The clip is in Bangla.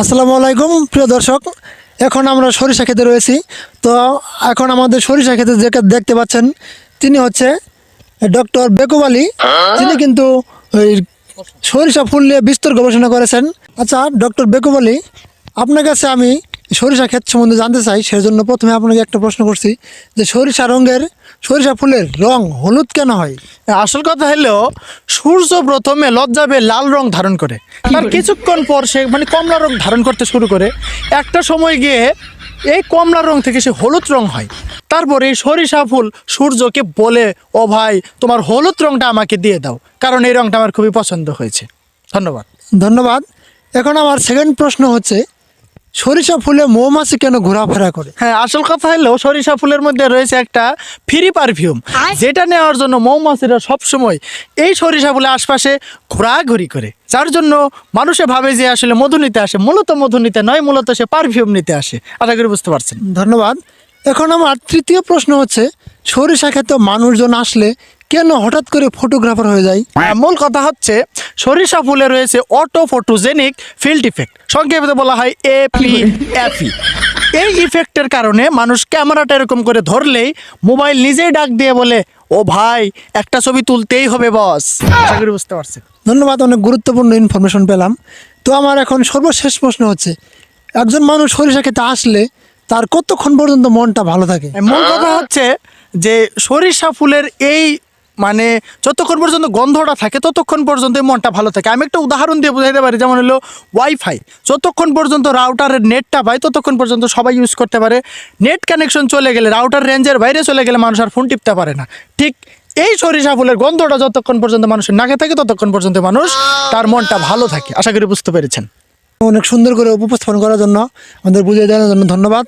আসসালামু আলাইকুম প্রিয় দর্শক, এখন আমরা সরিষা খেতে রয়েছি। তো এখন আমাদের সরিষা খেতে যে দেখতে পাচ্ছেন তিনি হচ্ছে ডক্টর বেকুব আলী। তিনি কিন্তু ওই সরিষা ফুল নিয়ে বিস্তর গবেষণা করেছেন। আচ্ছা ডক্টর বেকুব আলী, আপনার কাছে আমি সরিষা ক্ষেত সম্বন্ধে জানতে চাই। সেজন্য প্রথমে আপনাকে একটা প্রশ্ন করছি যে সরিষা ফুলের রং হলুদ কেন হয়? আসল কথা হলো সূর্য প্রথমে লজ্জাবে লাল রং ধারণ করে, তার কিছুক্ষণ পর সে কমলা রং ধারণ করতে শুরু করে। একটা সময় গিয়ে এই কমলা রং থেকে সে হলুদ রং হয়। তারপরে এই সরিষা ফুল সূর্যকে বলে, ও ভাই তোমার হলুদ রংটা আমাকে দিয়ে দাও, কারণ এই রংটা আমার খুবই পছন্দ হয়েছে। ধন্যবাদ। ধন্যবাদ। এখন আমার সেকেন্ড প্রশ্ন হচ্ছে, সরিষা ফুলে মৌমাছি কেন ঘোরাফেরা করে? হ্যাঁ, আসল কথা হলো সরিষা ফুলের মধ্যে রয়েছে একটা ফ্রি পারফিউম, যেটা নেওয়ার জন্য মৌমাছিরা সবসময় এই সরিষা ফুলের আশপাশে ঘোরাঘুরি করে, যার জন্য মানুষে ভাবে যে আসলে মধু নিতে আসে। মূলত মধু নিতে নয়, মূলত সে পারফিউম নিতে আসে। আশা করি বুঝতে পারছেন। ধন্যবাদ। এখন আমার তৃতীয় প্রশ্ন হচ্ছে, সরিষা ক্ষেতে মানুষজন আসলে কেন হঠাৎ করে ফটোগ্রাফার হয়ে যায়? মূল কথা হচ্ছে সরিষা ফুলে রয়েছে অটো ফটোজেনিক ফিল্ড ইফেক্ট, সংক্ষেপে বলা হয় APFE। এই ইফেক্টের কারণে মানুষ ক্যামেরাটা এরকম করে ধরলেই মোবাইল নিজেই ডাক দিয়ে বলে, ও ভাই একটা ছবি তুলতেই হবে বস। আশা করি বুঝতে পারছেন। ধন্যবাদ, অনেক গুরুত্বপূর্ণ ইনফরমেশন পেলাম। তো আমার এখন সর্বশেষ প্রশ্ন হচ্ছে, একজন মানুষ সরিষা খেতে আসলে তার কতক্ষণ পর্যন্ত মনটা ভালো থাকে? মূল কথা হচ্ছে যে সরিষা ফুলের এই যতক্ষণ পর্যন্ত গন্ধটা থাকে ততক্ষণ পর্যন্ত মনটা ভালো থাকে। আমি একটা উদাহরণ দিয়ে বোঝাইতে পারি, যেমন হলো ওয়াইফাই, যতক্ষণ পর্যন্ত রাউটারের নেটটা পায় ততক্ষণ পর্যন্ত সবাই ইউজ করতে পারে। নেট কানেকশন চলে গেলে, রাউটার রেঞ্জের বাইরে চলে গেলে মানুষ আর ফোন টিপতে পারে না। ঠিক এই সরিষা ফুলের গন্ধটা যতক্ষণ পর্যন্ত মানুষের নাকে থাকে ততক্ষণ পর্যন্ত মানুষ তার মনটা ভালো থাকে। আশা করি বুঝতে পেরেছেন। অনেক সুন্দর করে উপস্থাপন করার জন্য, আমাদের বুঝিয়ে দেওয়ার জন্য ধন্যবাদ।